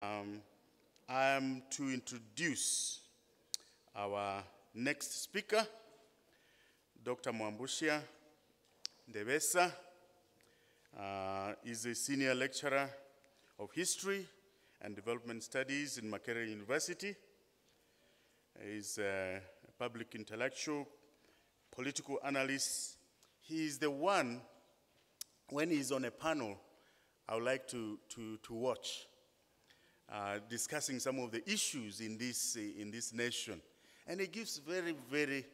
I am to introduce our next speaker, Dr. Mwambushia Ndebesa. Is a senior lecturer of history and development studies in Makerere University. He's a public intellectual, political analyst. He is the one, when he's on a panel, I would like to watch, discussing some of the issues in this nation. And he gives very, very,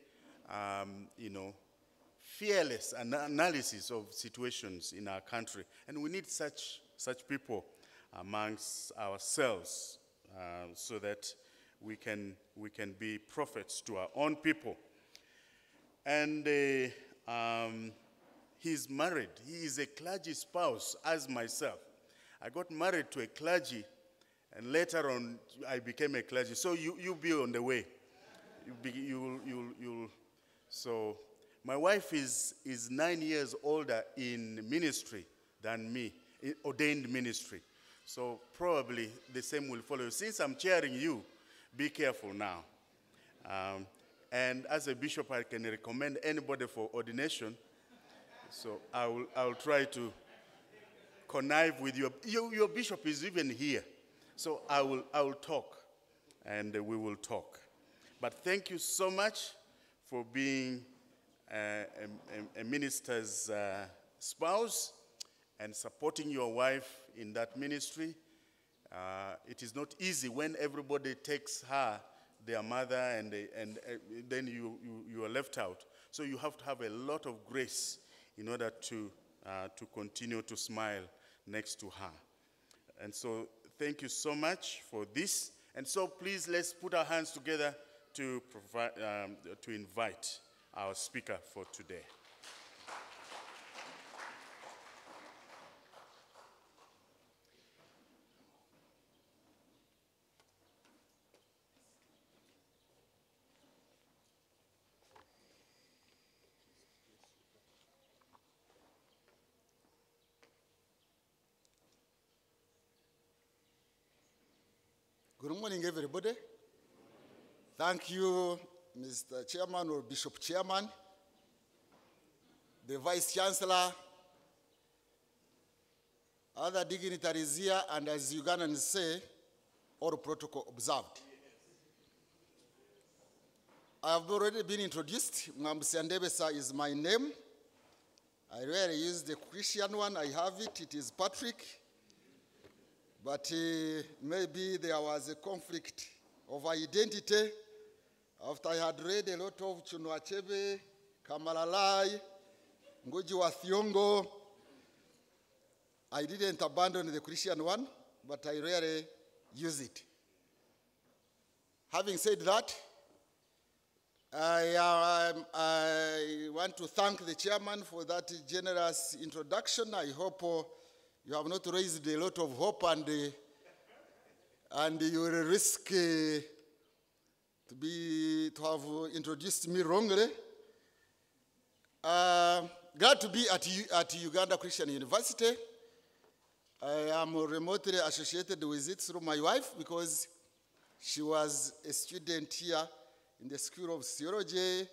fearless analysis of situations in our country. And we need such people amongst ourselves so that we can be prophets to our own people. And he's married. He is a clergy spouse, as myself. I got married to a clergy, and later on I became a clergy. So you'll be on the way. So my wife is 9 years older in ministry than me, in ordained ministry. So probably the same will follow. Since I'm cheering you, be careful now. And as a bishop, I can recommend anybody for ordination. So I'll try to connive with you. Your bishop is even here. So I will talk, and we will talk. But thank you so much for being a minister's spouse and supporting your wife in that ministry. It is not easy when everybody takes her, their mother, and then you are left out. So you have to have a lot of grace in order to continue to smile next to her. And so thank you so much for this. And so please, let's put our hands together to invite our speaker for today. Good morning, everybody. Thank you, Mr. Chairman or Bishop Chairman, the Vice Chancellor, other dignitaries here, and as Ugandans say, all protocol observed. I have already been introduced. Mwambushia Ndebesa is my name. I rarely use the Christian one. I have it. It is Patrick. But maybe there was a conflict of identity after I had read a lot of Chinua Achebe, Kamalalai, Ngugi wa Thiong'o. I didn't abandon the Christian one, but I rarely use it. Having said that, I want to thank the chairman for that generous introduction. I hope you have not raised a lot of hope, and you will risk to have introduced me wrongly. Glad to be at Uganda Christian University. I am remotely associated with it through my wife because she was a student here in the School of Theology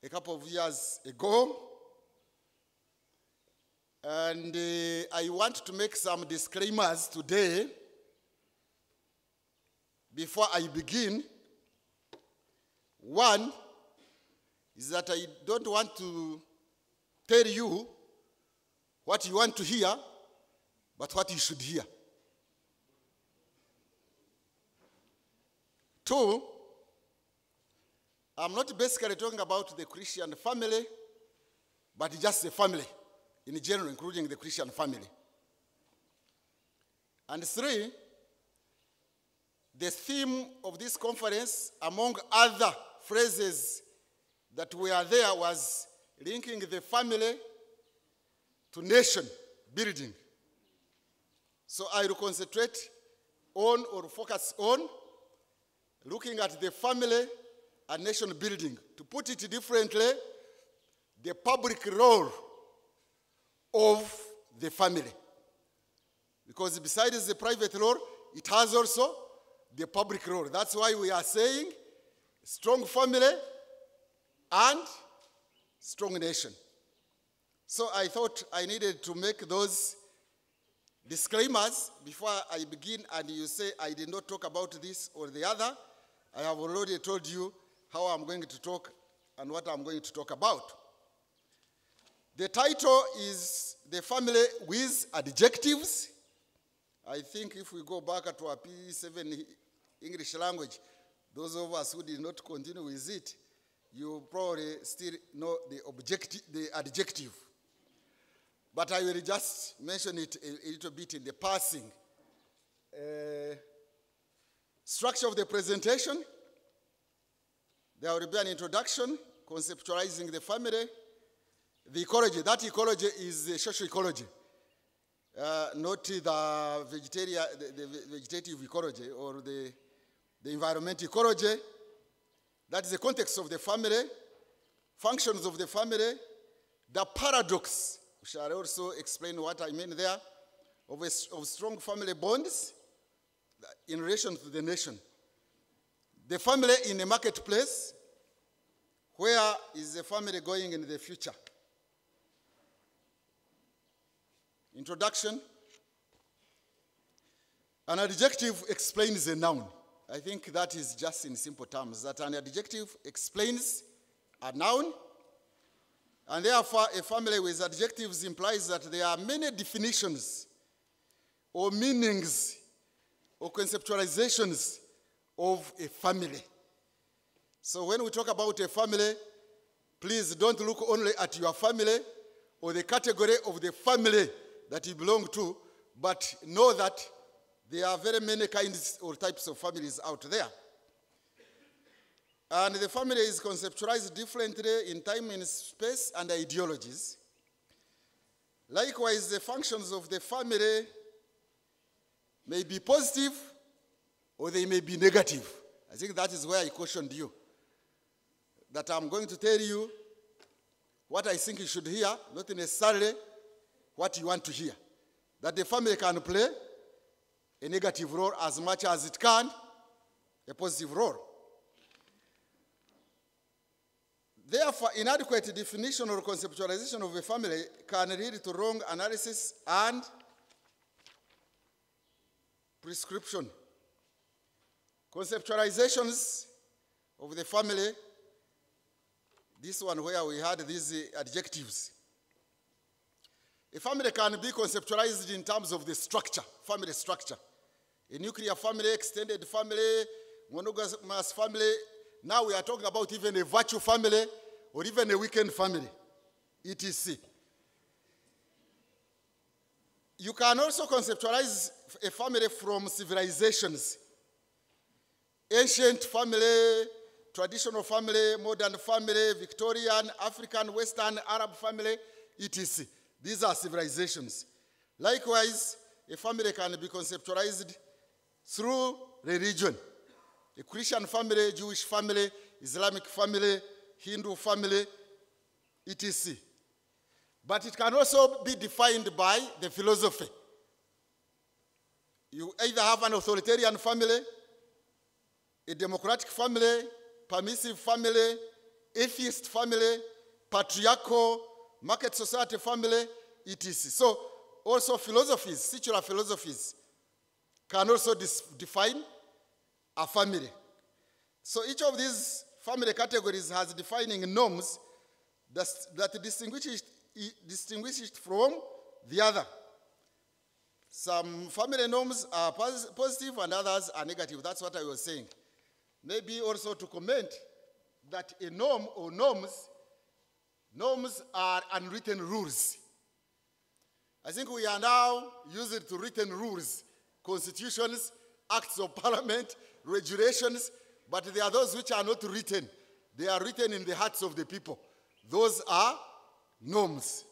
a couple of years ago. And I want to make some disclaimers today before I begin. One is that I don't want to tell you what you want to hear, but what you should hear. Two, I'm not basically talking about the Christian family, but just the family in general, including the Christian family. And three, the theme of this conference, among other phrases that were there, was linking the family to nation building. So I will concentrate on or focus on looking at the family and nation building. To put it differently, the public role of the family. Because besides the private role, it has also the public role. That's why we are saying strong family and strong nation. So I thought I needed to make those disclaimers before I begin, and you say I did not talk about this or the other. I have already told you how I'm going to talk and what I'm going to talk about. The title is The Family with Adjectives. I think if we go back to our P7 English language, those of us who did not continue with it, you probably still know the adjective. But I will just mention it a little bit in the passing. Structure of the presentation. There will be an introduction, conceptualizing the family. The ecology, that ecology is the social ecology, not the vegetative ecology or the environment ecology. That is the context of the family, functions of the family, the paradox. We shall also explain what I mean there, of strong family bonds in relation to the nation. The family in a marketplace, where is the family going in the future? Introduction. An adjective explains a noun. I think that is just in simple terms, that an adjective explains a noun, and therefore a family with adjectives implies that there are many definitions or meanings or conceptualizations of a family. So when we talk about a family, please don't look only at your family or the category of the family that you belong to, but know that there are very many kinds or types of families out there. And the family is conceptualized differently in time and space and ideologies. Likewise, the functions of the family may be positive or they may be negative. I think that is where I cautioned you, that I'm going to tell you what I think you should hear, not necessarily what you want to hear. That the family can play a negative role as much as it can a positive role. Therefore, inadequate definition or conceptualization of a family can lead to wrong analysis and prescription. Conceptualizations of the family, this one where we had these adjectives. A family can be conceptualized in terms of the structure, family structure. A nuclear family, extended family, monogamous family. Now we are talking about even a virtual family or even a weekend family, etc. You can also conceptualize a family from civilizations. Ancient family, traditional family, modern family, Victorian, African, Western, Arab family, etc. These are civilizations. Likewise, a family can be conceptualized through religion. A Christian family, Jewish family, Islamic family, Hindu family, etc. But it can also be defined by the philosophy. You either have an authoritarian family, a democratic family, permissive family, atheist family, patriarchal, market society family, etc. So also philosophies, secular philosophies, can also define a family. So each of these family categories has defining norms that distinguish it from the other. Some family norms are positive and others are negative. That's what I was saying. Maybe also to comment that a norm or norms are unwritten rules. I think we are now used to written rules, constitutions, acts of parliament, regulations, but there are those which are not written. They are written in the hearts of the people. Those are norms.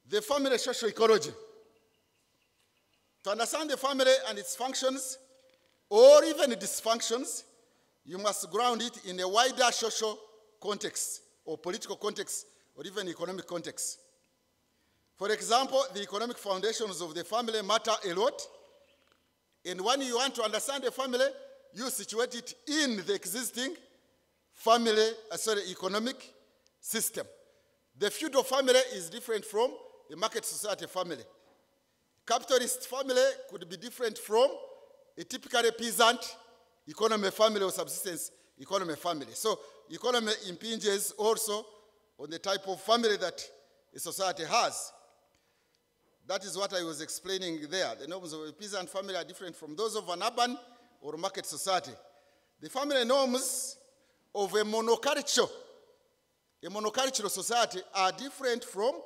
The family social ecology. To understand the family and its functions, or even dysfunctions, you must ground it in a wider social context, or political context, or even economic context. For example, the economic foundations of the family matter a lot, And when you want to understand a family, you situate it in the existing family, economic system. The feudal family is different from a market society family. Capitalist family could be different from a typically peasant economy family or subsistence economy family. So economy impinges also on the type of family that a society has. That is what I was explaining there. The norms of a peasant family are different from those of an urban or market society. The family norms of a monocultural society are different from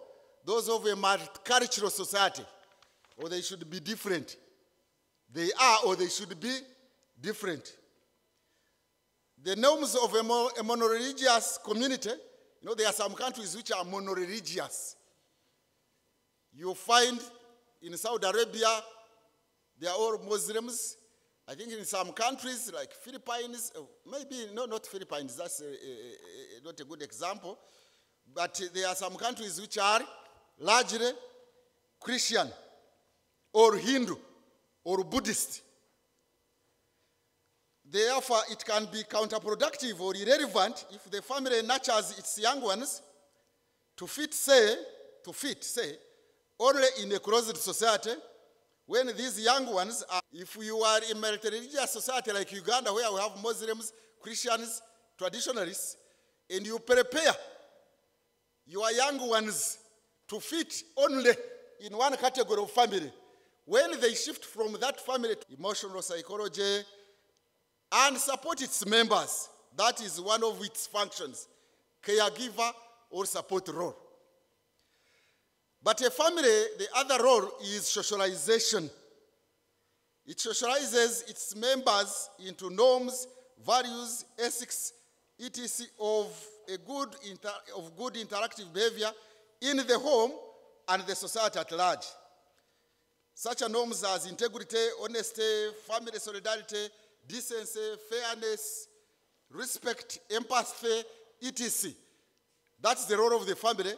those of a multicultural society, or they should be different. They are, or they should be different. The norms of a monoreligious community, there are some countries which are monoreligious. You find in Saudi Arabia, they are all Muslims. I think in some countries like Philippines, maybe, no, not Philippines, that's not a good example, but there are some countries which are largely Christian or Hindu or Buddhist. Therefore, it can be counterproductive or irrelevant if the family nurtures its young ones to fit, say, only in a closed society, when these young ones are, if you are in a multi-religious society like Uganda, where we have Muslims, Christians, traditionalists, and you prepare your young ones to fit only in one category of family, when they shift from that family to emotional psychology and support its members, that is one of its functions, caregiver or support role. But a family, the other role is socialization. It socializes its members into norms, values, ethics, etc. of good interactive behavior in the home and the society at large. Such norms as integrity, honesty, family solidarity, decency, fairness, respect, empathy, etc. That's the role of the family,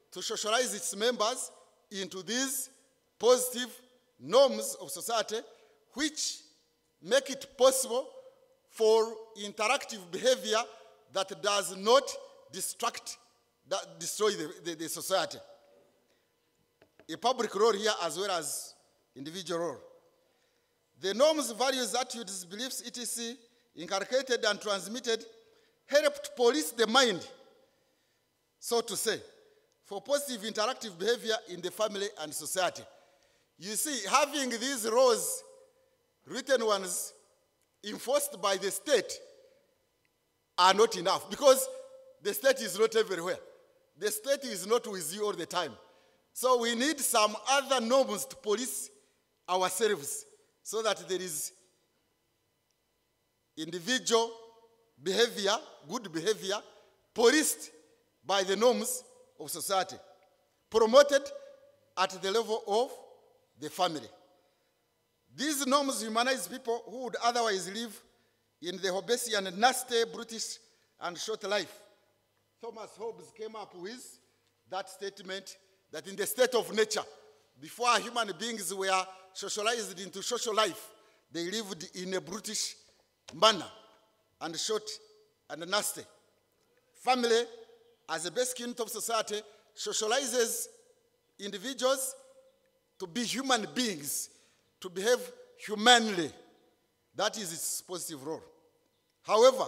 to socialize its members into these positive norms of society, which make it possible for interactive behavior that does not destroy the society. A public role here as well as individual role. The norms, values, attitudes, beliefs, etc., inculcated and transmitted, help to police the mind, so to say, for positive interactive behavior in the family and society. You see, having these roles, written ones, enforced by the state are not enough, because the state is not everywhere. The state is not with you all the time. So we need some other norms to police ourselves, so that there is individual behavior, good behavior, policed by the norms of society, promoted at the level of the family. These norms humanize people who would otherwise live in the Hobbesian, nasty, brutish, and short life. Thomas Hobbes came up with that statement that in the state of nature, before human beings were socialized into social life, they lived in a brutish manner, and short and nasty. Family, as a basic unit of society, socializes individuals to be human beings, to behave humanly. That is its positive role. However,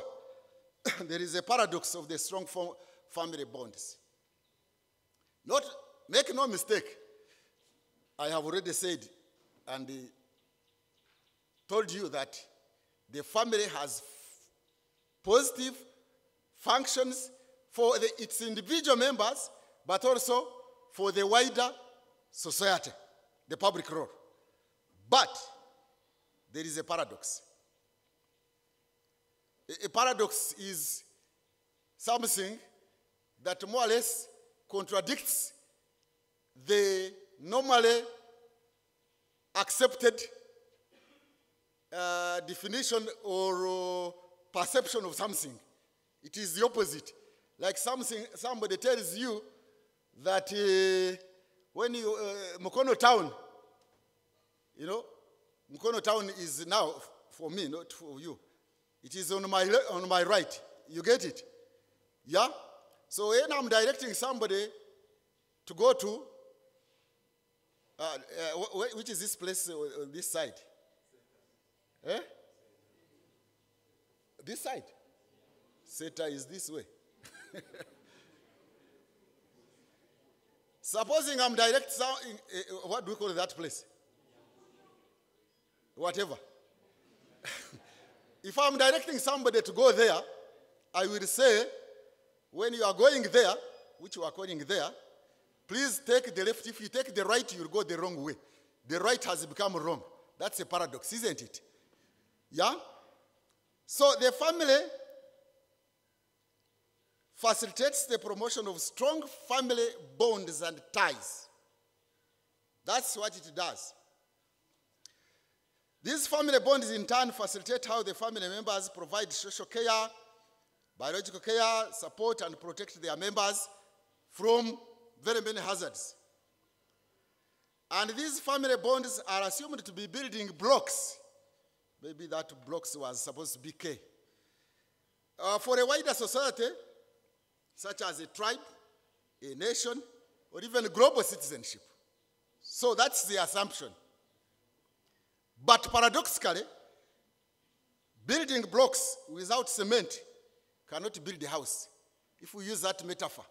there is a paradox of the strong family bonds. Make no mistake, I have already said and told you that the family has positive functions for its individual members, but also for the wider society, the public role. But there is a paradox. A paradox is something that more or less contradicts the normally accepted definition or perception of something. It is the opposite. Like somebody tells you that when you, Mukono town, Mkono town is now for me, not for you. It is on my right. You get it? Yeah? So when I'm directing somebody to go to, which is this place on this side? Eh? This side? Center is this way. Supposing I'm directing, what do we call that place? Whatever. If I'm directing somebody to go there, I will say, when you are going there, which you are calling there, please take the left. If you take the right, you'll go the wrong way. The right has become wrong. That's a paradox, isn't it? Yeah? So the family facilitates the promotion of strong family bonds and ties. That's what it does. These family bonds in turn facilitate how the family members provide social care, biological care, support, and protect their members from very many hazards. And these family bonds are assumed to be building blocks. Maybe that blocks was supposed to be K. For a wider society, such as a tribe, a nation, or even global citizenship. So that's the assumption. But paradoxically, building blocks without cement cannot build a house. If we use that metaphor.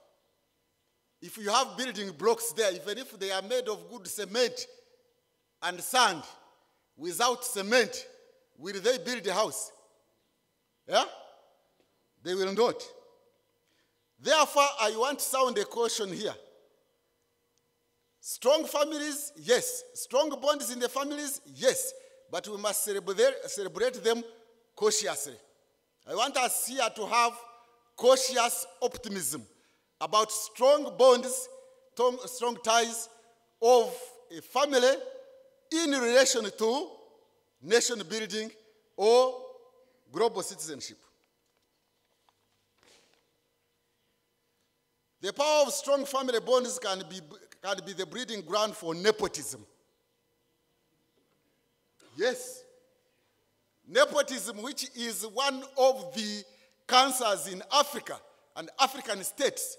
If you have building blocks there, even if they are made of good cement and sand, without cement, will they build a house? Yeah? They will not. Therefore, I want to sound a caution here. Strong families, yes. Strong bonds in the families, yes. But we must celebrate them cautiously. I want us here to have cautious optimism about strong bonds, strong ties of a family in relation to nation building or global citizenship. The power of strong family bonds can be the breeding ground for nepotism. Yes. Nepotism, which is one of the cancers in Africa and African states,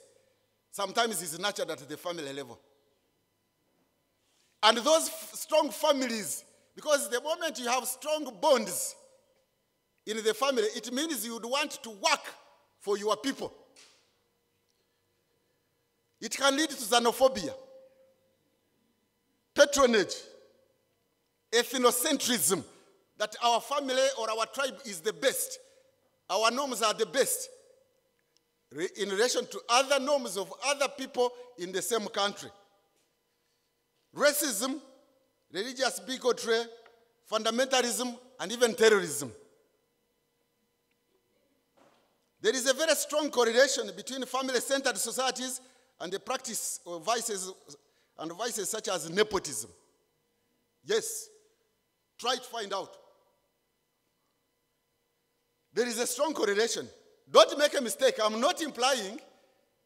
sometimes is nurtured at the family level. And those strong families, because the moment you have strong bonds in the family, it means you would want to work for your people. It can lead to xenophobia, patronage, ethnocentrism, that our family or our tribe is the best. Our norms are the best in relation to other norms of other people in the same country. Racism, religious bigotry, fundamentalism, and even terrorism. There is a very strong correlation between family-centered societies and the practice of vices such as nepotism. Yes, try to find out. There is a strong correlation. Don't make a mistake. I'm not implying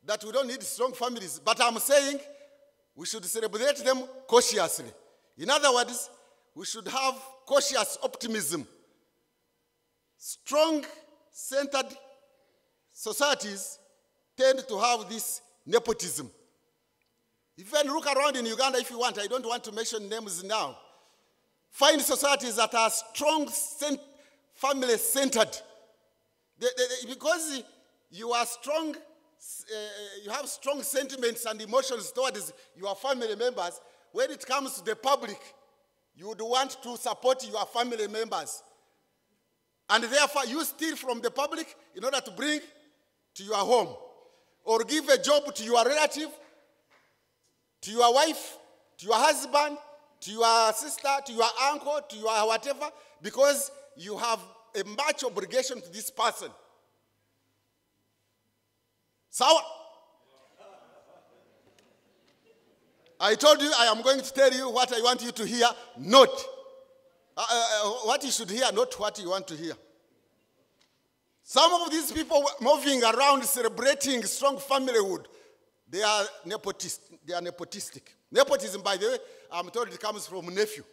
that we don't need strong families, but I'm saying we should celebrate them cautiously. In other words, we should have cautious optimism. Strong-centered societies tend to have this nepotism. Even look around in Uganda if you want. I don't want to mention names now. Find societies that are strong, family-centered. Because you are strong, you have strong sentiments and emotions towards your family members. When it comes to the public, you would want to support your family members. And therefore, you steal from the public in order to bring to your home. Or give a job to your relative, to your wife, to your husband, to your sister, to your uncle, to your whatever, because you have a much obligation to this person. Sawa? I told you I am going to tell you what I want you to hear, not what you should hear, not what you want to hear. Some of these people moving around celebrating strong familyhood, they are nepotistic. Nepotism, by the way, I'm told it comes from nephew.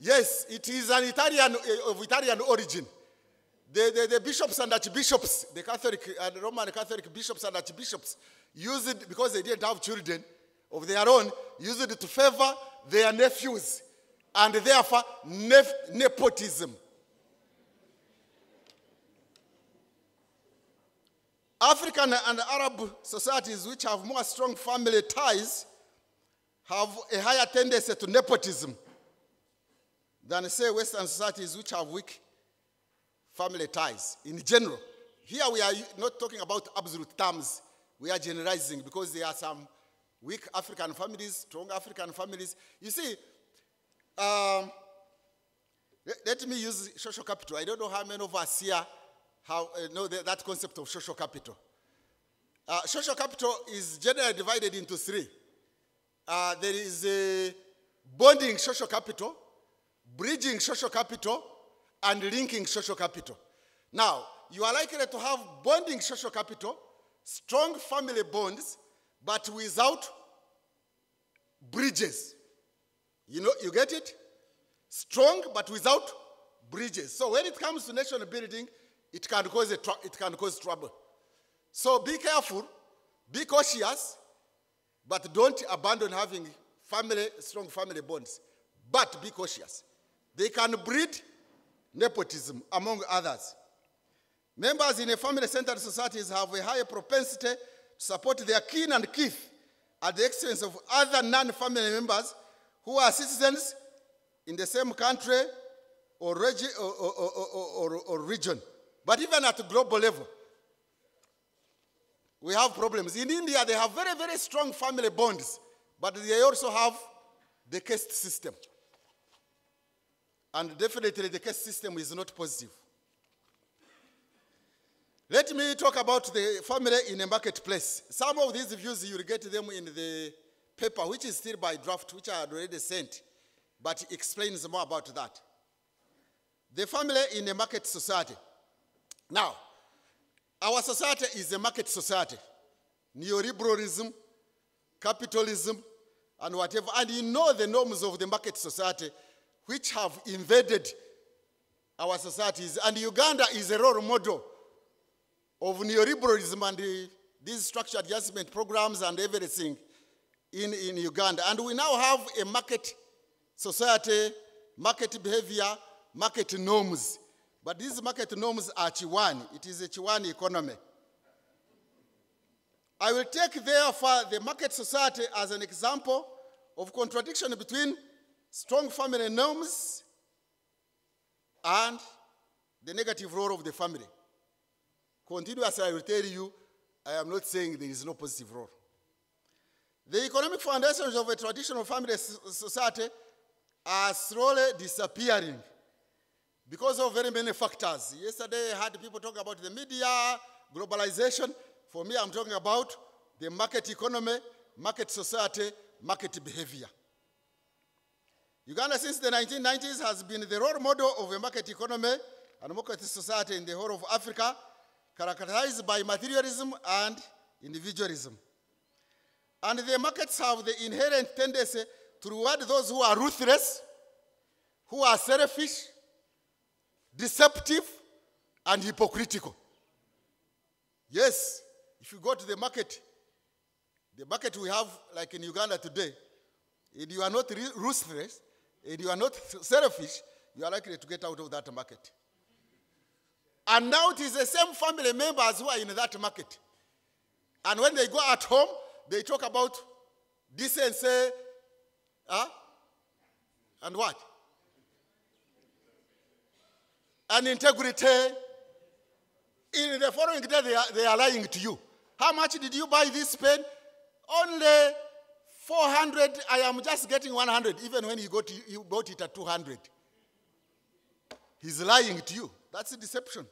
Yes, it is an Italian, of Italian origin. The bishops and archbishops, the Catholic and Roman Catholic bishops and archbishops, used it because they didn't have children of their own, used it to favor their nephews, and therefore nepotism. African and Arab societies which have more strong family ties have a higher tendency to nepotism than, say, Western societies which have weak family ties in general. Here we are not talking about absolute terms. We are generalizing because there are some weak African families, strong African families. You see, let me use social capital. I don't know how many of us here know that concept of social capital. Social capital is generally divided into three. There is a bonding social capital, bridging social capital, and linking social capital. Now, you are likely to have bonding social capital, strong family bonds, but without bridges. You get it? Strong, but without bridges. So when it comes to nation building, it can cause trouble. So be careful, be cautious, but don't abandon having strong family bonds. But be cautious. They can breed nepotism, among others. Members in a family-centered societies have a higher propensity to support their kin and kith at the expense of other non-family members who are citizens in the same country or region. But even at a global level, we have problems. In India, they have very, very strong family bonds, but they also have the caste system. And definitely the caste system is not positive. Let me talk about the family in a marketplace. Some of these views, you will get them in the paper, which is still by draft, which I had already sent, but it explains more about that. The family in a market society. Now, our society is a market society. Neoliberalism, capitalism, and whatever. And you know the norms of the market society which have invaded our societies. And Uganda is a role model of neoliberalism and these structure adjustment programs and everything in Uganda. And we now have a market society, market behavior, market norms. But these market norms are Chiwani. It is a Chiwani economy. I will take, therefore, the market society as an example of contradiction between strong family norms and the negative role of the family. Continuously, I will tell you, I am not saying there is no positive role. The economic foundations of a traditional family society are slowly disappearing because of very many factors. Yesterday, I had people talk about the media, globalization. For me, I'm talking about the market economy, market society, market behavior. Uganda, since the 1990s, has been the role model of a market economy and market society in the whole of Africa, characterized by materialism and individualism. And the markets have the inherent tendency to reward those who are ruthless, who are selfish, deceptive, and hypocritical. Yes, if you go to the market we have, like in Uganda today, if you are not ruthless, if you are not selfish, you are likely to get out of that market. And now it is the same family members who are in that market. And when they go at home, they talk about decency, and what? And integrity. In the following day, they are lying to you. How much did you buy this pen? Only 400. I am just getting 100, even when you bought it at 200. He's lying to you. That's a deception.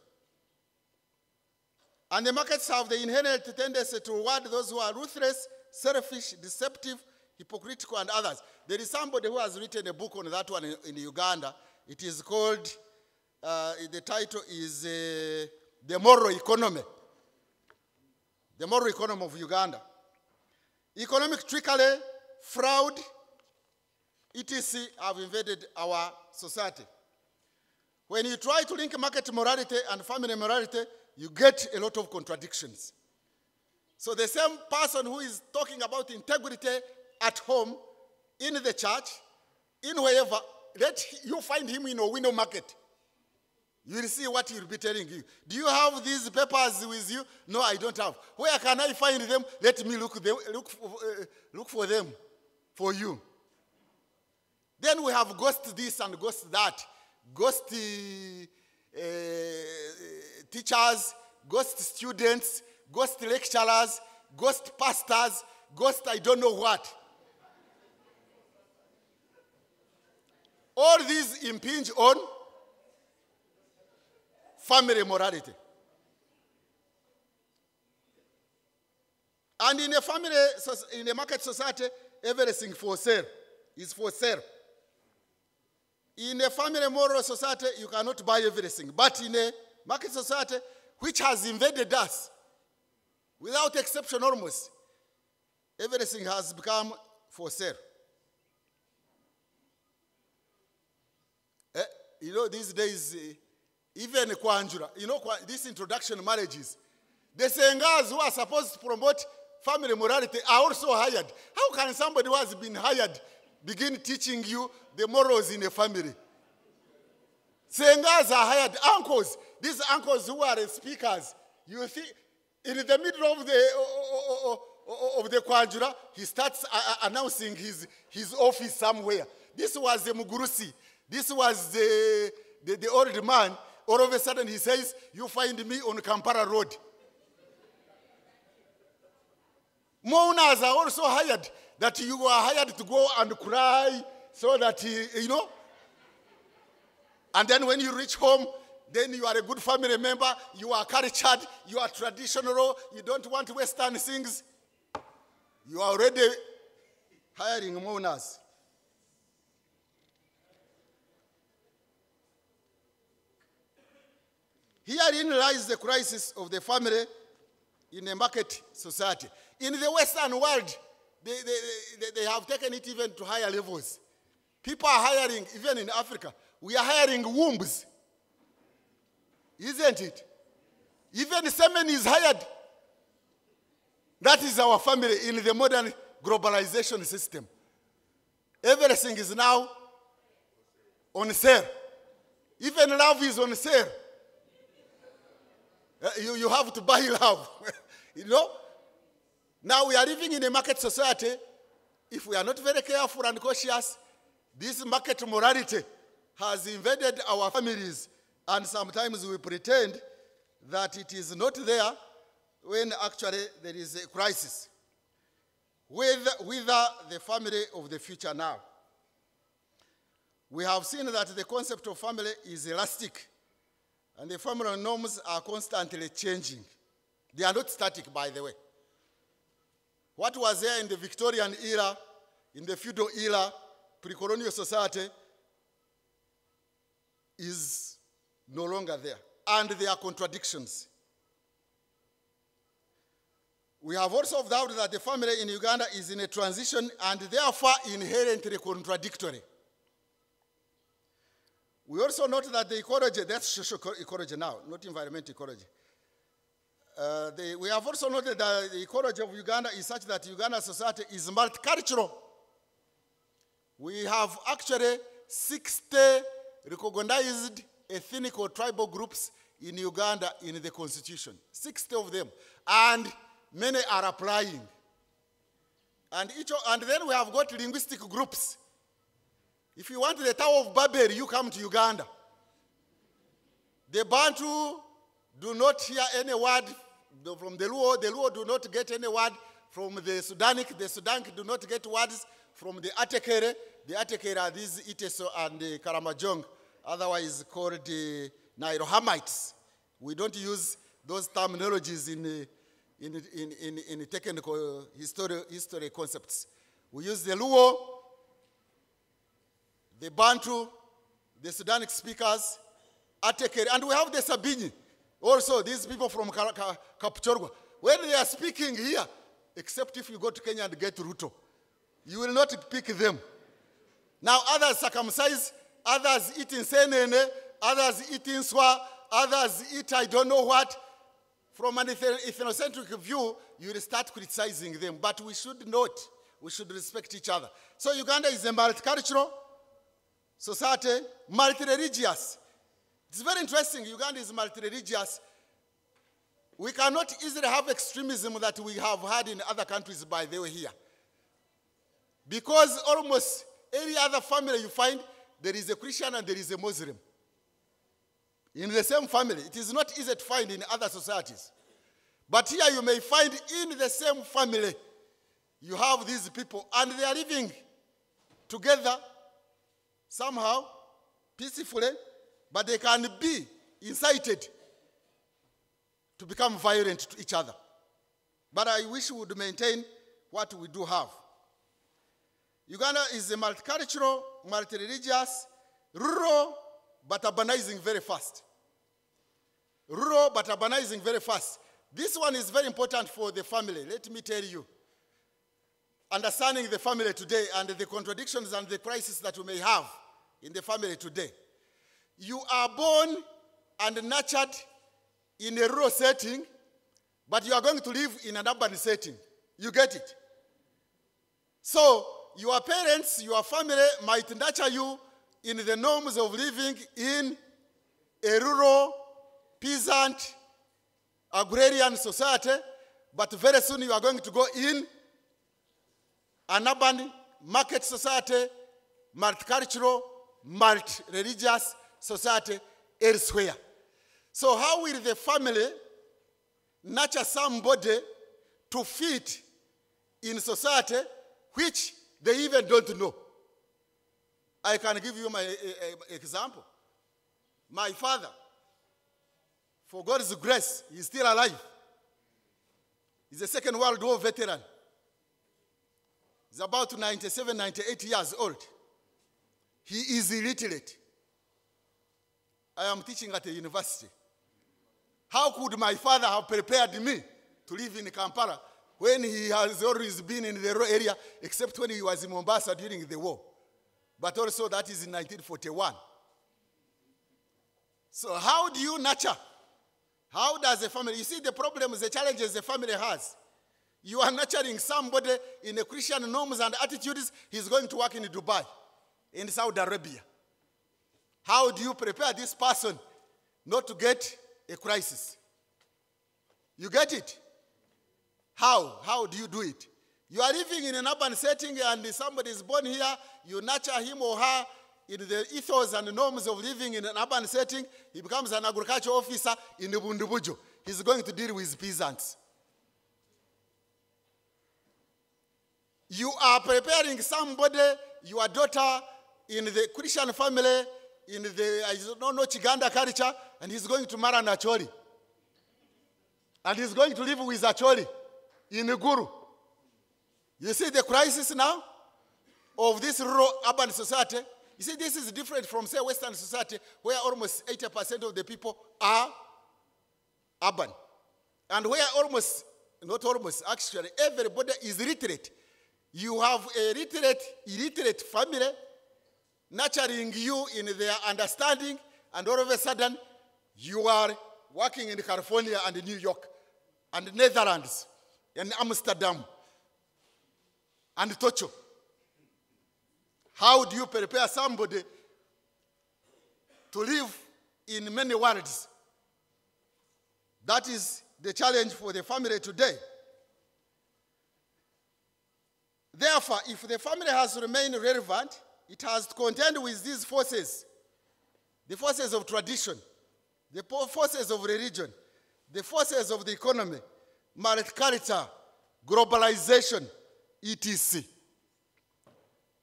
And the markets have the inherent tendency to reward those who are ruthless, selfish, deceptive, hypocritical, and others. There is somebody who has written a book on that one in Uganda. It is called, the title is The Moral Economy. The Moral Economy of Uganda. Economic trickery, fraud, ETC have invaded our society. When you try to link market morality and family morality, you get a lot of contradictions. So the same person who is talking about integrity at home, in the church, in wherever, let you find him in a window market. You will see what he will be telling you. Do you have these papers with you? No, I don't have. Where can I find them? Let me look for them for you. Then we have ghost this and ghost that. Ghost teachers, ghost students, ghost lecturers, ghost pastors, ghost I don't know what. All these impinge on family morality. And in a market society, everything for sale is for sale. In a family moral society, you cannot buy everything. But in a market society, which has invaded us, without exception almost, everything has become for sale. You know, these days, even Kwanjura, you know, these introduction marriages, the Sengas who are supposed to promote family morality are also hired. How can somebody who has been hired begin teaching you the morals in a family? Sengas are hired. Uncles, these uncles who are speakers, you see, in the middle of the Kwanjura, he starts announcing his office somewhere. This was the Mugurusi. This was the old man. All of a sudden he says, you find me on Kampala Road. Mourners are also hired, that you are hired to go and cry so that, you know. And then when you reach home, then you are a good family member, you are cultured, you are traditional, you don't want Western things. You are already hiring mourners. Herein lies the crisis of the family in a market society. In the Western world, they have taken it even to higher levels. People are hiring, even in Africa, we are hiring wombs. Isn't it? Even semen is hired. That is our family in the modern globalization system. Everything is now on sale. Even love is on sale. You have to buy love. You know? Now we are living in a market society. If we are not very careful and cautious, this market morality has invaded our families. And sometimes we pretend that it is not there when actually there is a crisis with the family of the future now. We have seen that the concept of family is elastic. And the family norms are constantly changing. They are not static, by the way. What was there in the Victorian era, in the feudal era, pre-colonial society, is no longer there. And there are contradictions. We have also observed that the family in Uganda is in a transition and therefore inherently contradictory. We also note that the ecology, that's social ecology now, not environmental ecology. We have also noted that the ecology of Uganda is such that Uganda society is multicultural. We have actually 60 recognized ethnic or tribal groups in Uganda in the constitution, 60 of them, and many are applying. And then we have got linguistic groups. If you want the Tower of Babel, you come to Uganda. The Bantu do not hear any word from the Luo do not get any word from the Sudanic do not get words from the Atekere. The Atekere are these Iteso and the Karamajong, otherwise called the Nairohamites. We don't use those terminologies in technical history concepts. We use the Luo, the Bantu, the Sudanic speakers, Atekere, and we have the Sabini. Also, these people from Kapchorwa. When they are speaking here, except if you go to Kenya and get Ruto, you will not pick them. Now others circumcise, others eat senene, others eat swa, others eat I don't know what. From an ethnocentric view, you will start criticizing them. But we should not. We should respect each other. So Uganda is a multicultural society, multi-religious. It's very interesting. Uganda is multi-religious. We cannot easily have extremism that we have had in other countries by the way here. Because almost any other family you find, there is a Christian and there is a Muslim. In the same family. It is not easy to find in other societies. But here you may find in the same family, you have these people and they are living together somehow, peacefully, but they can be incited to become violent to each other. But I wish we would maintain what we do have. Uganda is a multicultural, multi-religious, rural, but urbanizing very fast. Rural, but urbanizing very fast. This one is very important for the family. Let me tell you. Understanding the family today and the contradictions and the crises that we may have in the family today. You are born and nurtured in a rural setting, but you are going to live in an urban setting. You get it? So, your parents, your family might nurture you in the norms of living in a rural, peasant, agrarian society, but very soon you are going to go in an urban market society, multicultural, multi-religious society elsewhere. So how will the family nurture somebody to fit in society which they even don't know? I can give you my example. My father, for God's grace, he's still alive. He's a Second World War veteran. He's about 97, 98 years old. He is illiterate. I am teaching at a university. How could my father have prepared me to live in Kampala when he has always been in the rural area, except when he was in Mombasa during the war? But also that is in 1941. So how do you nurture? How does a family, you see the problems, the challenges the family has. You are nurturing somebody in a Christian norms and attitudes, he's going to work in Dubai, in Saudi Arabia. How do you prepare this person not to get a crisis? You get it? How? How do you do it? You are living in an urban setting and somebody is born here, you nurture him or her in the ethos and norms of living in an urban setting, he becomes an agriculture officer in Bundubujo. He's going to deal with peasants. You are preparing somebody, your daughter, in the Christian family, in the, I don't know, Chiganda culture, and he's going to marry an Acholi. And he's going to live with Acholi in Guru. You see the crisis now of this rural urban society? You see, this is different from, say, Western society, where almost 80% of the people are urban. And where almost, not almost, actually, everybody is literate. You have a illiterate family nurturing you in their understanding, and all of a sudden, you are working in California and New York, and Netherlands, and Amsterdam, and Tokyo. How do you prepare somebody to live in many worlds? That is the challenge for the family today. Therefore, if the family has remained relevant, it has to contend with these forces, the forces of tradition, the forces of religion, the forces of the economy, multicultural, globalization, etc.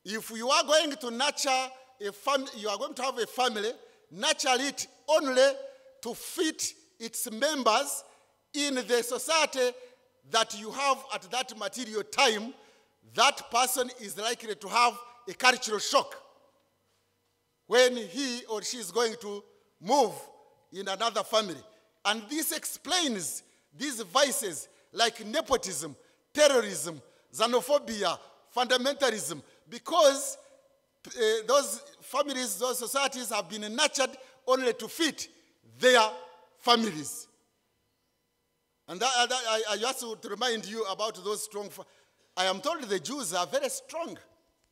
If you are going to nurture a family, you are going to have a family, nurture it only to fit its members in the society that you have at that material time, that person is likely to have a cultural shock when he or she is going to move in another family. And this explains these vices like nepotism, terrorism, xenophobia, fundamentalism, because those families, those societies have been nurtured only to fit their families. And I just to remind you about those strong. I am told the Jews are very strong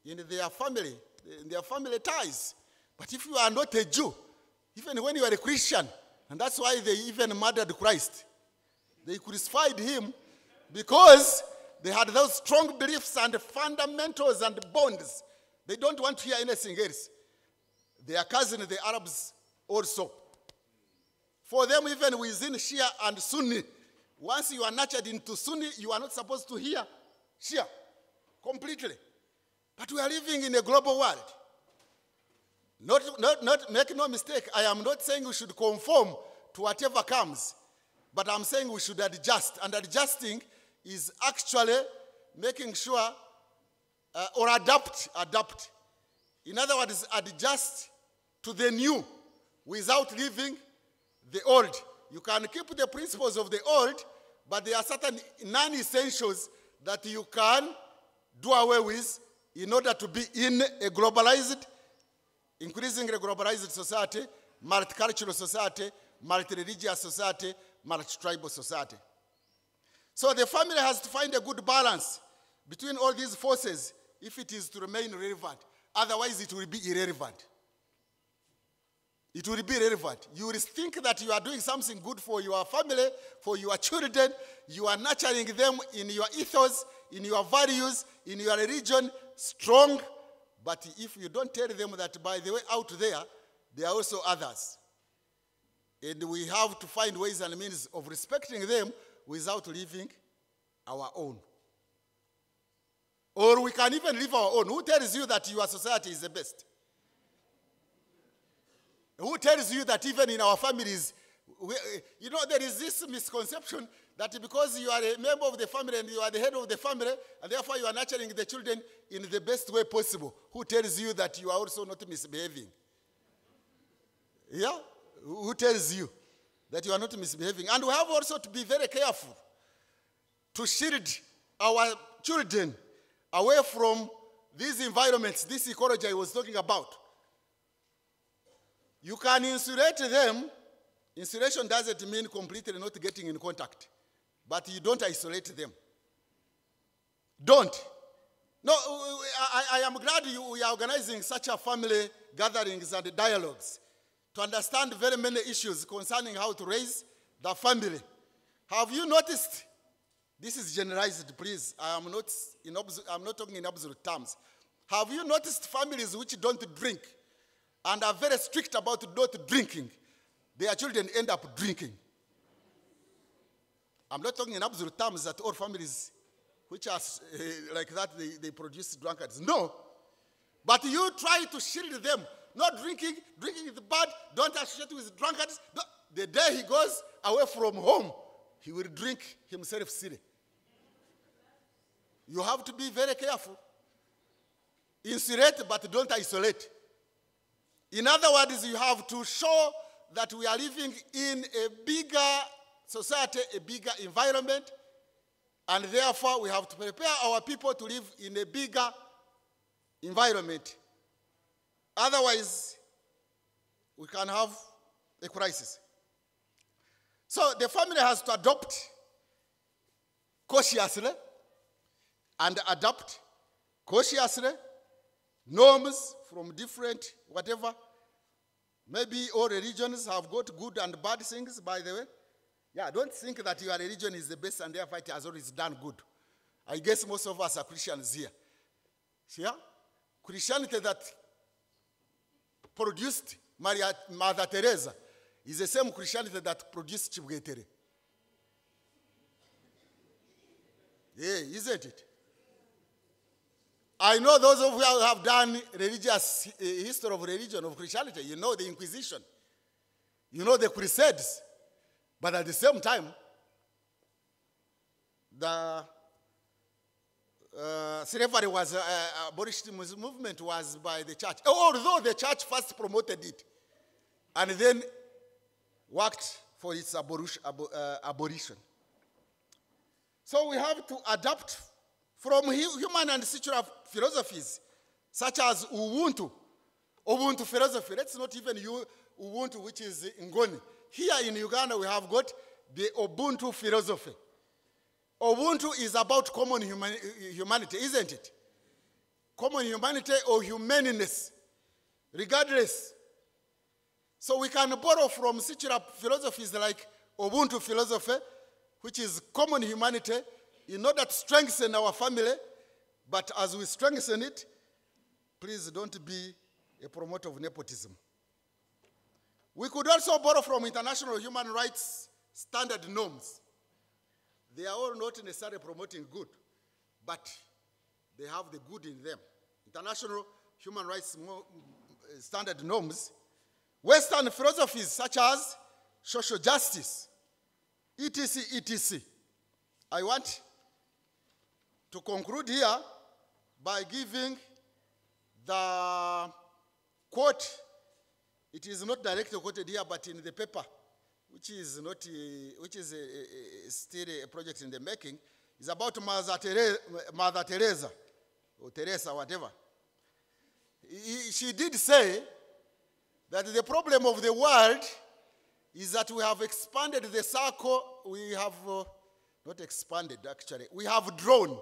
in their family ties. But if you are not a Jew, even when you are a Christian, and that's why they even murdered Christ. They crucified him because they had those strong beliefs and fundamentals and bonds. They don't want to hear anything else. Their cousins, the Arabs, also. For them, even within Shia and Sunni, once you are nurtured into Sunni, you are not supposed to hear Shia completely. But we are living in a global world. Make no mistake, I am not saying we should conform to whatever comes, but I'm saying we should adjust. And adjusting is actually making sure, or adapt. In other words, adjust to the new without leaving the old. You can keep the principles of the old, but there are certain non-essentials that you can do away with in order to be in a globalized, increasingly globalized society, multicultural society, multi-religious society, multi-tribal society. So the family has to find a good balance between all these forces if it is to remain relevant. Otherwise, it will be irrelevant. It will be irrelevant. You will think that you are doing something good for your family, for your children. You are nurturing them in your ethos, in your values, in your religion, strong. But if you don't tell them that, by the way, out there are also others. And we have to find ways and means of respecting them without leaving our own. Or we can even leave our own. Who tells you that your society is the best? Who tells you that even in our families, there is this misconception that because you are a member of the family and you are the head of the family, and therefore you are nurturing the children in the best way possible. Who tells you that you are also not misbehaving? Yeah? Who tells you that you are not misbehaving? And we have also to be very careful to shield our children away from these environments, this ecology I was talking about. You can insulate them. Insulation doesn't mean completely not getting in contact. But you don't isolate them. Don't. No, I am glad we are organizing such a family gatherings and dialogues to understand very many issues concerning how to raise the family. Have you noticed? This is generalized, please. I'm not talking in absolute terms. Have you noticed families which don't drink and are very strict about not drinking? Their children end up drinking. I'm not talking in absolute terms that all families which are like that, they produce drunkards. No. But you try to shield them. Not drinking. Drinking is bad. Don't associate with drunkards. The day he goes away from home, he will drink himself silly. You have to be very careful. Insulate, but don't isolate. In other words, you have to show that we are living in a bigger society, a bigger environment, and therefore we have to prepare our people to live in a bigger environment. Otherwise, we can have a crisis. So the family has to adopt cautiously and adapt cautiously norms from different whatever. Maybe all religions have got good and bad things, by the way. Yeah, don't think that your religion is the best and therefore it has always done good. I guess most of us are Christians here. Yeah? Christianity that produced Mother Teresa is the same Christianity that produced Chibwetere. Yeah, isn't it? I know those of you who have done religious history of religion, of Christianity, you know the Inquisition. You know the Crusades. But at the same time, the slavery was abolished movement was by the church. Although the church first promoted it and then worked for its abolition. So we have to adapt from human and secular philosophies such as Ubuntu philosophy. Let's not even use Ubuntu, which is Ngoni. Here in Uganda, we have got the Ubuntu philosophy. Ubuntu is about common humanity, isn't it? Common humanity or humaneness, regardless. So we can borrow from secular philosophies like Ubuntu philosophy, which is common humanity, in order to strengthen our family. But as we strengthen it, please don't be a promoter of nepotism. We could also borrow from international human rights standard norms. They are all not necessarily promoting good, but they have the good in them. International human rights standard norms, Western philosophies such as social justice, etc., etc. I want to conclude here by giving the quote. It is not directly quoted here, but in the paper, which is still a project in the making, is about Mother Teresa, or Teresa, whatever. She did say that the problem of the world is that we have expanded the circle. We have not expanded, actually. We have drawn.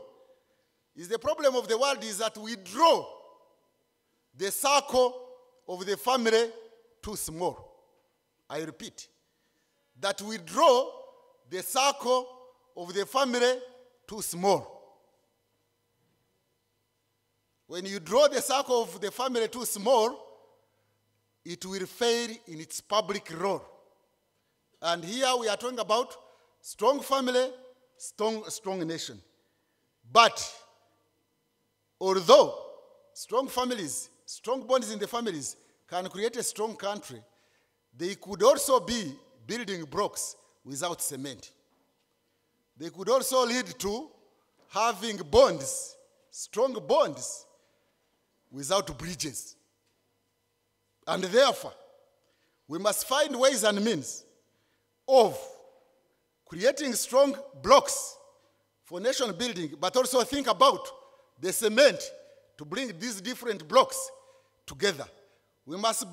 The problem of the world is that we draw the circle of the family too small. I repeat, that we draw the circle of the family too small. When you draw the circle of the family too small, it will fail in its public role. And here we are talking about strong family, strong nation. But although strong families, strong bonds in the families can create a strong country, they could also be building blocks without cement. They could also lead to having bonds, strong bonds, without bridges. And therefore, we must find ways and means of creating strong blocks for nation building, but also think about the cement to bring these different blocks together. We must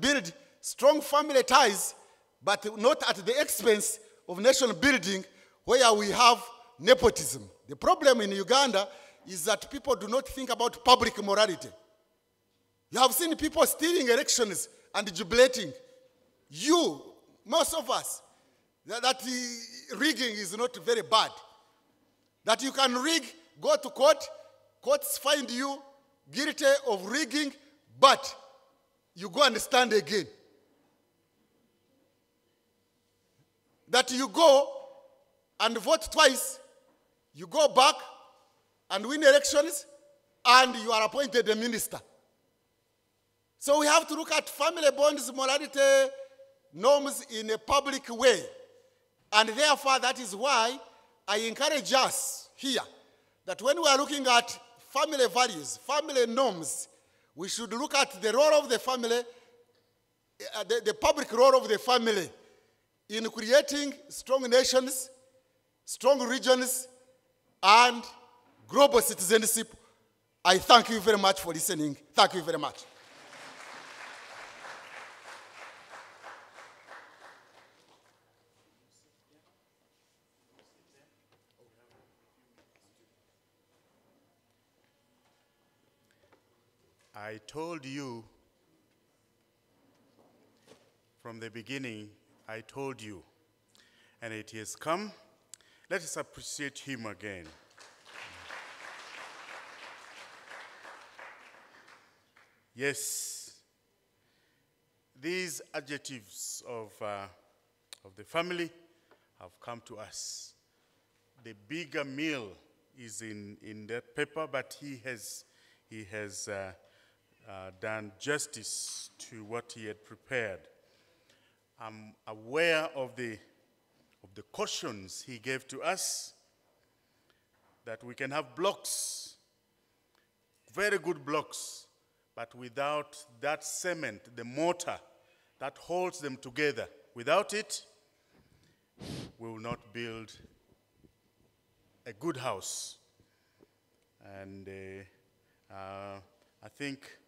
build strong family ties, but not at the expense of nation building where we have nepotism. The problem in Uganda is that people do not think about public morality. You have seen people stealing elections and jubilating. You, most of us, that rigging is not very bad. That you can rig, go to court, courts find you guilty of rigging, but you go and stand again. That you go and vote twice, you go back and win elections, and you are appointed a minister. So we have to look at family bonds, morality, norms in a public way. And therefore, that is why I encourage us here that when we are looking at family values, family norms, we should look at the role of the family, the public role of the family in creating strong nations, strong regions, and global citizenship. I thank you very much for listening. Thank you very much. I told you from the beginning, I told you, and it has come. Let us appreciate him again. Yes, these adjectives of the family have come to us. The bigger meal is in that paper, but he has done justice to what he had prepared. I'm aware of the cautions he gave to us, that we can have blocks, very good blocks, but without that cement, the mortar that holds them together, without it, we will not build a good house. And I think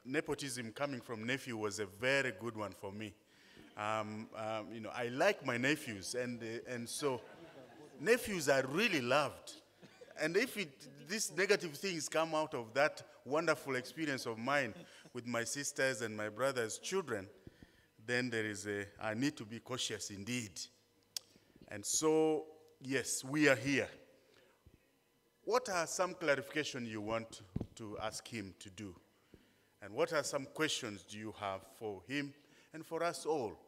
nepotism coming from nephew was a very good one for me. You know, I like my nephews, and so nephews are really loved. And if these negative things come out of that wonderful experience of mine with my sisters and my brother's children, then I need to be cautious indeed. And so, yes, we are here. What are some clarifications you want to ask him to do? And what are some questions do you have for him and for us all?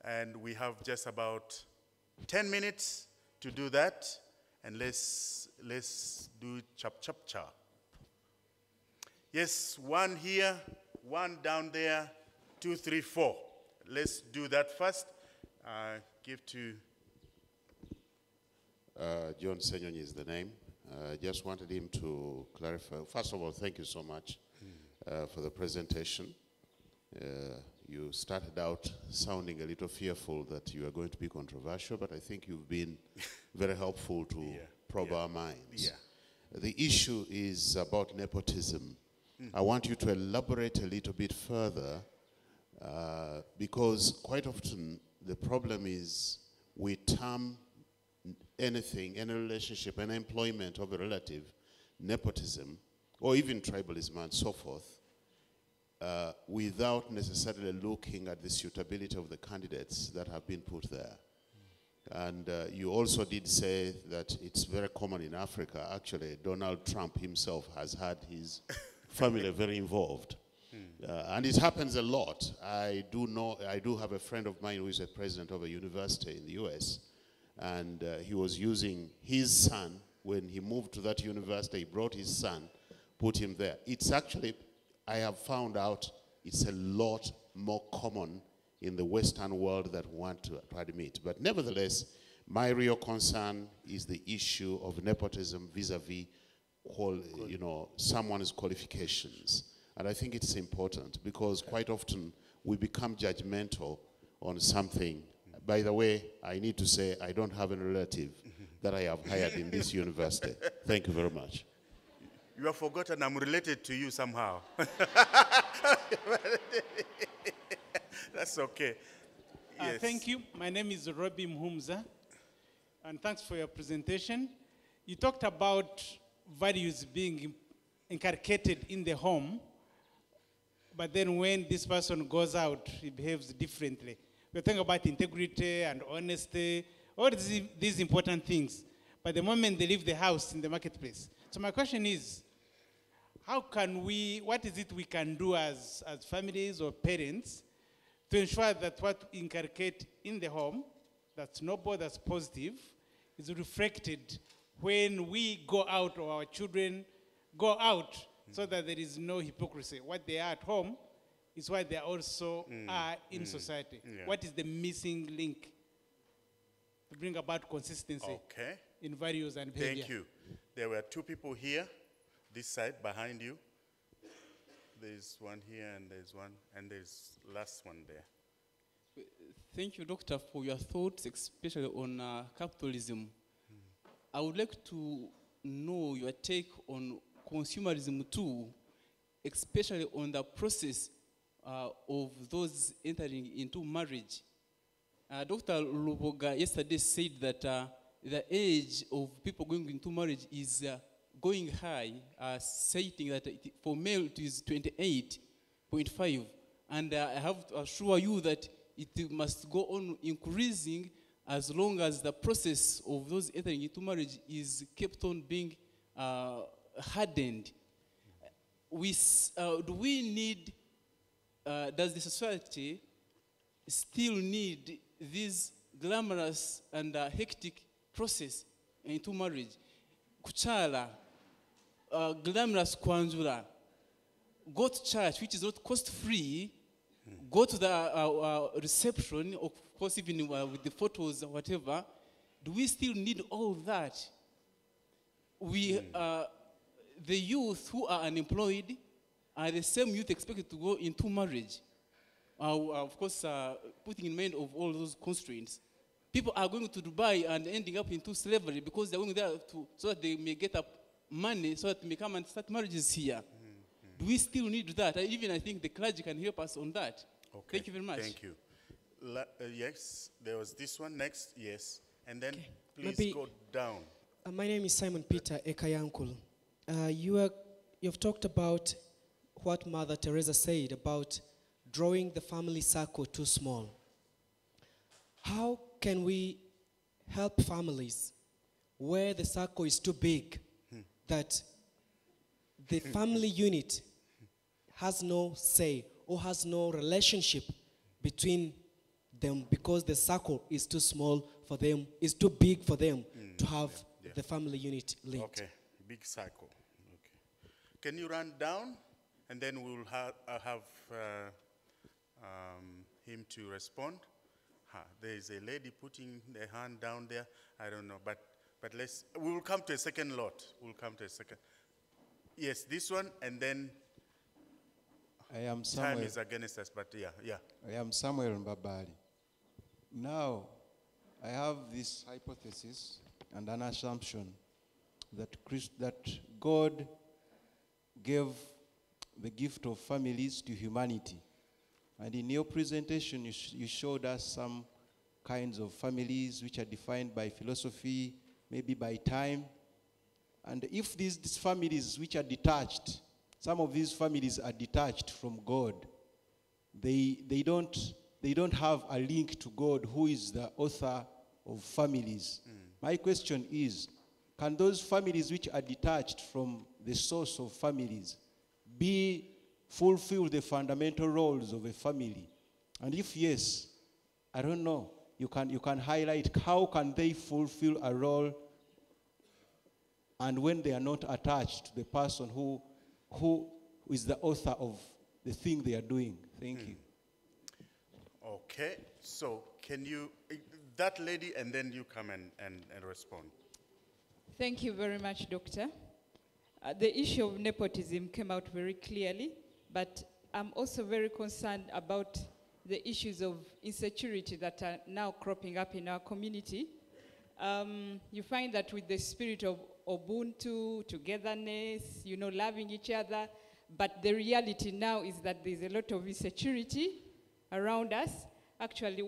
And we have just about 10 minutes to do that. And let's do it chop. Yes, one here, one down there, 2, 3, 4. Let's do that first. Give to... John Senyonyi is the name. Just wanted him to clarify. First of all, thank you so much for the presentation. You started out sounding a little fearful that you are going to be controversial, but I think you've been very helpful to probe our minds. The issue is about nepotism. I want you to elaborate a little bit further because quite often the problem is we term anything, any relationship, any employment of a relative, nepotism, or even tribalism and so forth, without necessarily looking at the suitability of the candidates that have been put there. And you also did say that it's very common in Africa. Actually, Donald Trump himself has had his family very involved. And it happens a lot. I do have a friend of mine who is a president of a university in the US, and he was using his son. When he moved to that university, he brought his son, put him there. It's actually, I have found out, it's a lot more common in the Western world that we want to admit. But nevertheless, my real concern is the issue of nepotism vis-a-vis someone's qualifications. And I think it's important because quite often we become judgmental on something. By the way, I need to say I don't have a relative that I have hired in this university. Thank you very much. You have forgotten I'm related to you somehow. That's okay. Yes. Thank you. My name is Robbie Mhumza, and thanks for your presentation. You talked about values being inculcated in the home, but then when this person goes out, he behaves differently. We're talking about integrity and honesty, all these important things. But the moment they leave the house in the marketplace. So my question is, what is it we can do as families or parents to ensure that what we inculcate in the home, that's noble, that's positive, is reflected when we go out or our children go out so that there is no hypocrisy. What they are at home is what they also are in society. Yeah. What is the missing link to bring about consistency in values and behavior? Thank you. There were 2 people here, this side, behind you. There's one here, and there's one, and there's last one there. Thank you, Doctor, for your thoughts, especially on capitalism. I would like to know your take on consumerism too, especially on the process of those entering into marriage. Dr. Luboga yesterday said that the age of people going into marriage is going high, stating that for male it is 28.5. And I have to assure you that it must go on increasing as long as the process of those entering into marriage is kept on being hardened. Do we need, does the society still need this glamorous and hectic process into marriage? Kuchala, glamorous kwanzula, go to church, which is not cost-free, go to the reception, of course, even with the photos or whatever. Do we still need all that? The youth who are unemployed are the same youth expected to go into marriage. Of course, putting in mind of all those constraints. People are going to Dubai and ending up into slavery because they're going there so that they may get up money so that they may come and start marriages here. Do we still need that? Even I think the clergy can help us on that. Okay. Thank you very much. Thank you. Yes, there was this one next. Yes. And then please Maybe- go down. My name is Simon Peter Ekayankul. You've talked about what Mother Teresa said about drawing the family circle too small. How can we help families where the circle is too big, that the family unit has no say or has no relationship between them because the circle is too small for them, is too big for them to have the family unit lead? Okay, big cycle. Okay. Can you run down? And then we'll have him to respond. There is a lady putting their hand down there. I don't know, but we will come to a second lot. We'll come to a second. Yes, this one, and then I am time Samuel. is against us, but yeah. I am Samuel Mbabali. Now, I have this hypothesis and an assumption that God gave the gift of families to humanity. And in your presentation, you showed us some kinds of families which are defined by philosophy, maybe by time. And if these families which are detached, some of these families are detached from God, they don't have a link to God, who is the author of families. My question is, can those families which are detached from the source of families fulfill the fundamental roles of a family? And if yes, I don't know, you can highlight how can they fulfill a role, and when they are not attached to the person who is the author of the thing they are doing. Thank you. Okay, so can you, that lady, and then you come and respond. Thank you very much, Doctor. The issue of nepotism came out very clearly, but I'm also very concerned about the issues of insecurity that are now cropping up in our community. You find that with the spirit of Ubuntu, togetherness, loving each other, but the reality now is that there's a lot of insecurity around us. Actually,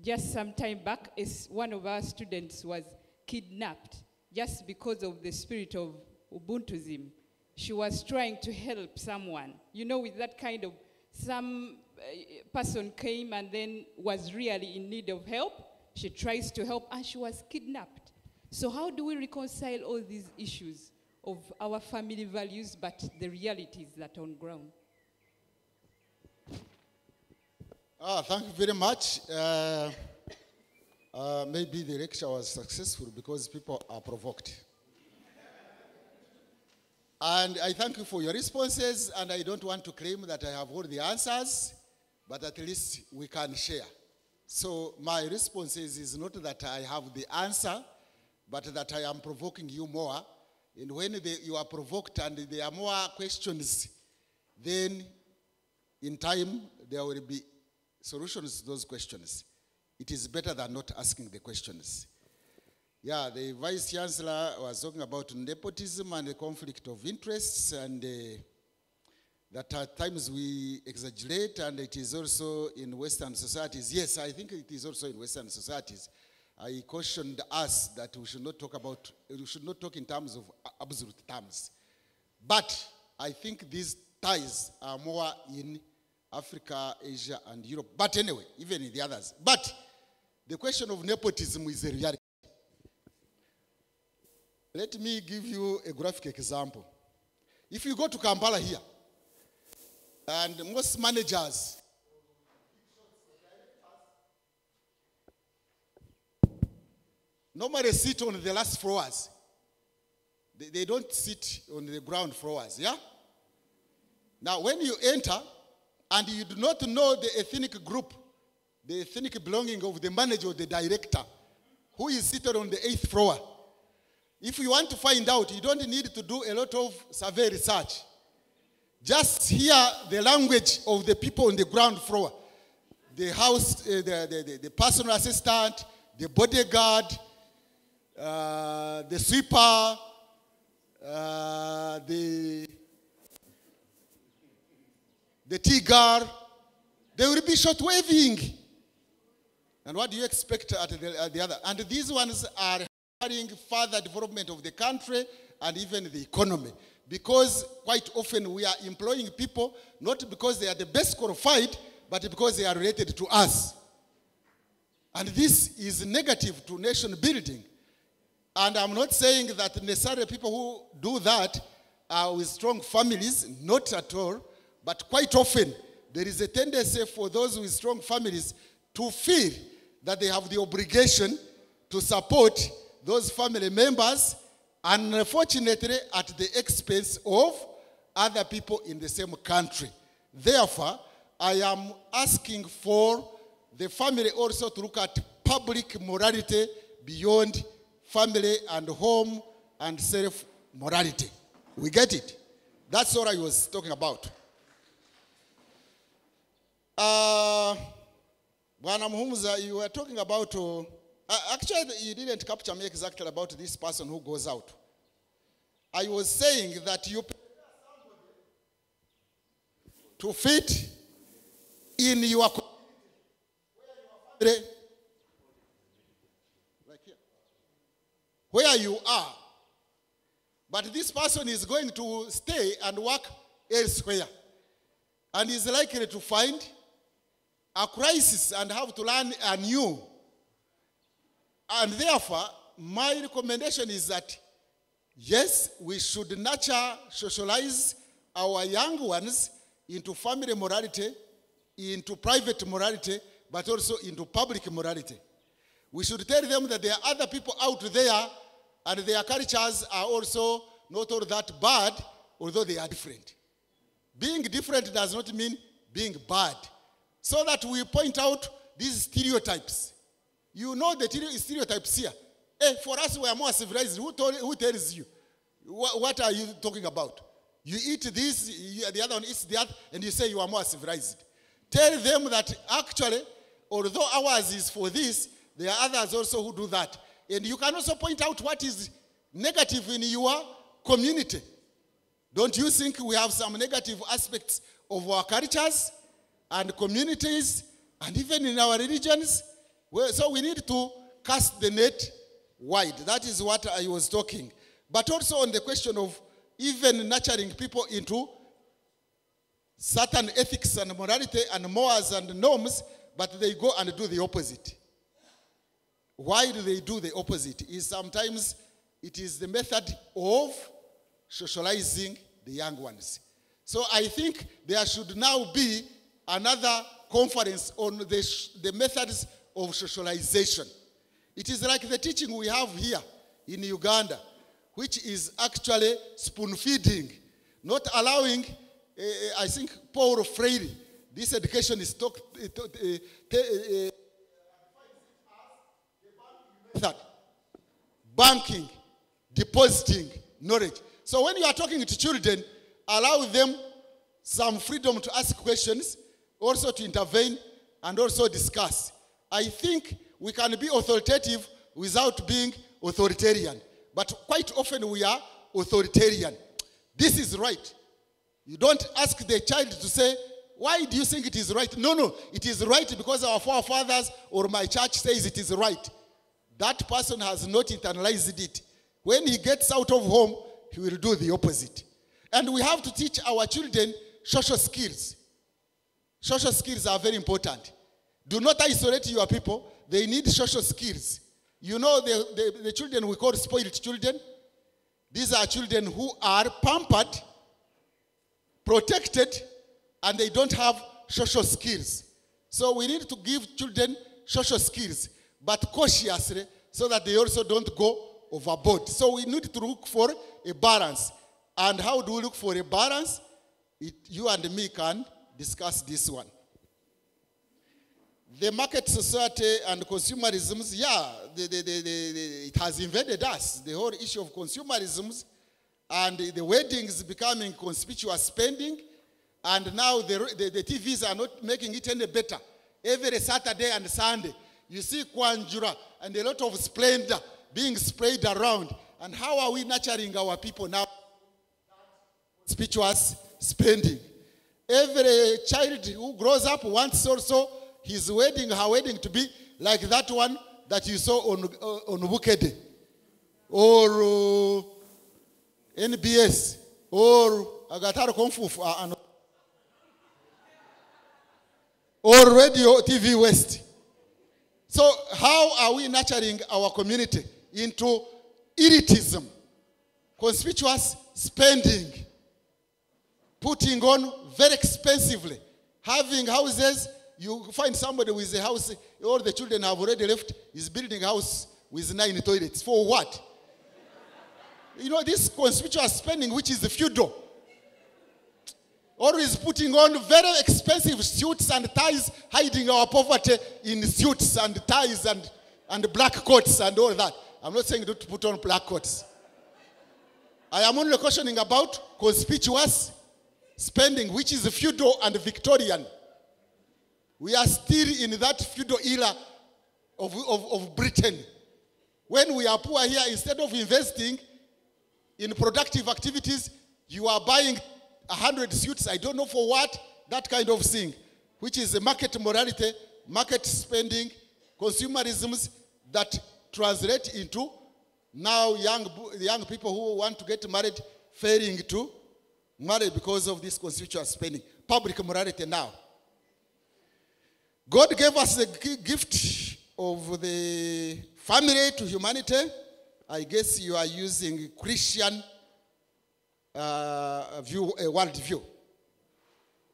just some time back, one of our students was kidnapped just because of the spirit of Ubuntuism. She was trying to help someone. With that kind of, some person came and then was really in need of help. She tries to help and she was kidnapped. So how do we reconcile all these issues of our family values but the realities that are on ground? Thank you very much. Maybe the lecture was successful because people are provoked. And I thank you for your responses, and I don't want to claim that I have all the answers, but at least we can share. So my response is not that I have the answer, but that I am provoking you more. And when you are provoked and there are more questions, then in time there will be solutions to those questions. It is better than not asking the questions. Yeah, the Vice Chancellor was talking about nepotism and the conflict of interests, and that at times we exaggerate, and it is also in Western societies. Yes, I think it is also in Western societies. I cautioned us that we should not talk in terms of absolute terms. But I think these ties are more in Africa, Asia, and Europe. But anyway, even in the others. But the question of nepotism is a reality. Let me give you a graphic example. If you go to Kampala here, and most managers normally sit on the last floors. They don't sit on the ground floors, yeah? Now, when you enter, and you do not know the ethnic group, the ethnic belonging of the manager or the director, who is seated on the 8th floor, if you want to find out, you don't need to do a lot of survey research. Just hear the language of the people on the ground floor. The house, the personal assistant, the bodyguard, the sweeper, the Tigar, they will be short waving. And what do you expect at the other? And these ones are carrying further development of the country and even the economy. Because quite often we are employing people not because they are the best qualified, but because they are related to us. And this is negative to nation building. And I'm not saying that necessarily people who do that are with strong families, not at all. But quite often, there is a tendency for those with strong families to feel that they have the obligation to support those family members, and unfortunately at the expense of other people in the same country. Therefore, I am asking for the family also to look at public morality beyond family and home and self-morality. We get it? That's what I was talking about. Bwana Muhumuza, you were talking about, actually you didn't capture me exactly about this person who goes out. I was saying that you to fit in your community, like here, where you are. But this person is going to stay and work elsewhere. And is likely to find a crisis and have to learn anew. And therefore, my recommendation is that, yes, we should nurture, socialize our young ones into family morality, into private morality, but also into public morality. We should tell them that there are other people out there and their cultures are also not all that bad, although they are different. Being different does not mean being bad. So that we point out these stereotypes. You know the stereotypes here. Hey, for us, we are more civilized. Who tells you? What are you talking about? You eat this, the other one eats that, and you say you are more civilized. Tell them that actually, although ours is for this, there are others also who do that. And you can also point out what is negative in your community. Don't you think we have some negative aspects of our cultures and communities and even in our religions? Well, so we need to cast the net wide. That is what I was talking. But also on the question of even nurturing people into certain ethics and morality and morals and norms, but they go and do the opposite. Why do they do the opposite? Is sometimes it is the method of socializing the young ones. So I think there should now be another conference on the methods of socialization. It is like the teaching we have here in Uganda, which is actually spoon feeding, not allowing, I think Paul Freire, this education is method, banking, depositing knowledge. So when you are talking to children, allow them some freedom to ask questions, also to intervene, and also discuss. I think we can be authoritative without being authoritarian. But quite often we are authoritarian. This is right. You don't ask the child to say, why do you think it is right? No, it is right because our forefathers or my church says it is right. That person has not internalized it. When he gets out of home, he will do the opposite. And we have to teach our children social skills. Social skills are very important. Do not isolate your people. They need social skills. You know the children we call spoiled children? These are children who are pampered, protected, and they don't have social skills. So we need to give children social skills, but cautiously, so that they also don't go overboard. So we need to look for a balance. And how do we look for a balance? You and me can discuss this one. The market society and consumerism, it has invaded us. The whole issue of consumerism and the weddings becoming conspicuous spending, and now the TVs are not making it any better. Every Saturday and Sunday, you see Kwanjura and a lot of splendor being sprayed around. And how are we nurturing our people now? Conspicuous spending. Every child who grows up wants also his wedding, her wedding to be like that one that you saw on Bukede or NBS or Agataro Konfu or Radio TV West. So how are we nurturing our community into elitism, conspicuous spending, putting on very expensively, having houses? You find somebody with a house, all the children have already left, is building a house with 9 toilets. For what? You know, this conspicuous spending, which is the feudal. Always putting on very expensive suits and ties, hiding our poverty in suits and ties and black coats and all that. I'm not saying don't put on black coats. I am only questioning about conspicuous spending, which is feudal and Victorian. We are still in that feudal era of Britain. When we are poor here, instead of investing in productive activities, you are buying 100 suits, I don't know for what, that kind of thing, which is a market morality, market spending, consumerisms that translate into now young people who want to get married failing to marry because of this conspicuous spending. Public morality now. God gave us the gift of the family to humanity. I guess you are using Christian world view.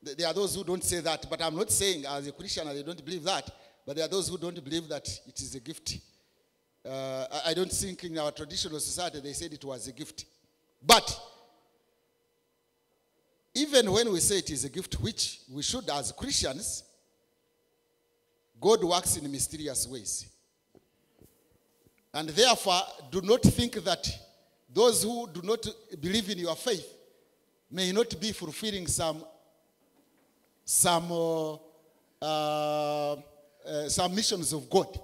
There are those who don't say that, but I'm not saying as a Christian I don't believe that, but there are those who don't believe that it is a gift. I don't think in our traditional society they said it was a gift. But even when we say it is a gift, which we should as Christians, God works in mysterious ways. And therefore, do not think that those who do not believe in your faith may not be fulfilling some missions of God.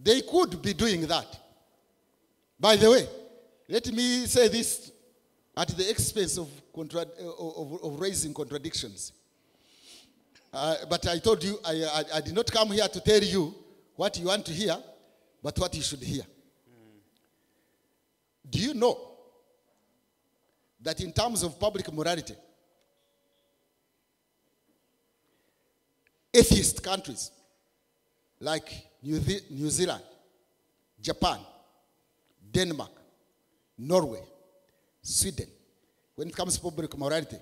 They could be doing that. By the way, let me say this at the expense of raising contradictions. But I told you, I did not come here to tell you what you want to hear, but what you should hear. Do you know that in terms of public morality, atheist countries like New Zealand, Japan, Denmark, Norway, Sweden, when it comes to public morality,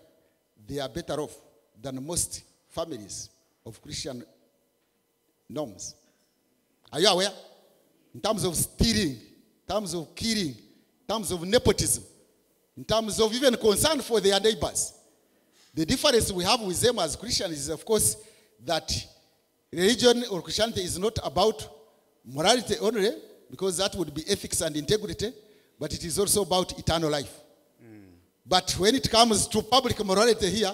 they are better off than most families of Christian norms? Are you aware? In terms of stealing, in terms of killing, in terms of nepotism, in terms of even concern for their neighbors. The difference we have with them as Christians is, of course, that religion or Christianity is not about morality only, because that would be ethics and integrity, but it is also about eternal life. But when it comes to public morality here,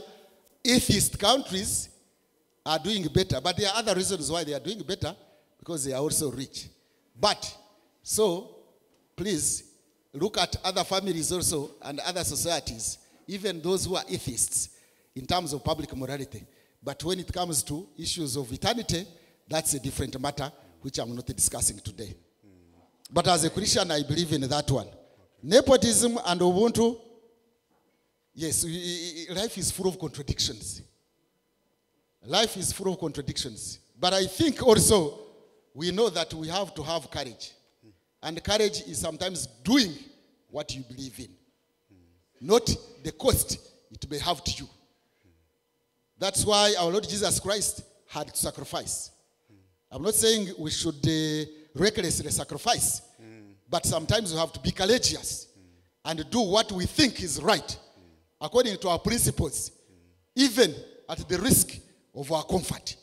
atheist countries are doing better. But there are other reasons why they are doing better, because they are also rich. But, so, please, look at other families also and other societies, even those who are atheists, in terms of public morality. But when it comes to issues of eternity, that's a different matter, which I'm not discussing today. But as a Christian, I believe in that one. Nepotism and Ubuntu, yes, life is full of contradictions. Life is full of contradictions. But I think also we know that we have to have courage. And courage is sometimes doing what you believe in, not the cost it may have to you. That's why our Lord Jesus Christ had to sacrifice. I'm not saying we should recklessly sacrifice, but sometimes we have to be courageous and do what we think is right, according to our principles, even at the risk of our comfort.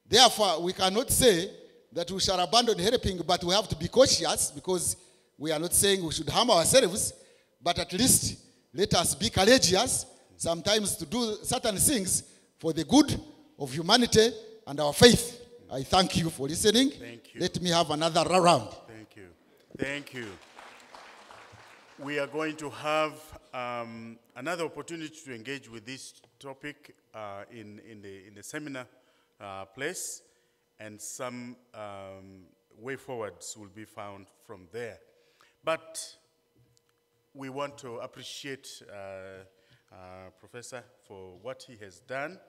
Therefore, we cannot say that we shall abandon helping, but we have to be cautious, because we are not saying we should harm ourselves, but at least let us be courageous, sometimes to do certain things for the good of humanity and our faith. I thank you for listening. Thank you. Let me have another round. Thank you. Thank you. We are going to have another opportunity to engage with this topic in the seminar place, and some way forwards will be found from there. But we want to appreciate Professor for what he has done.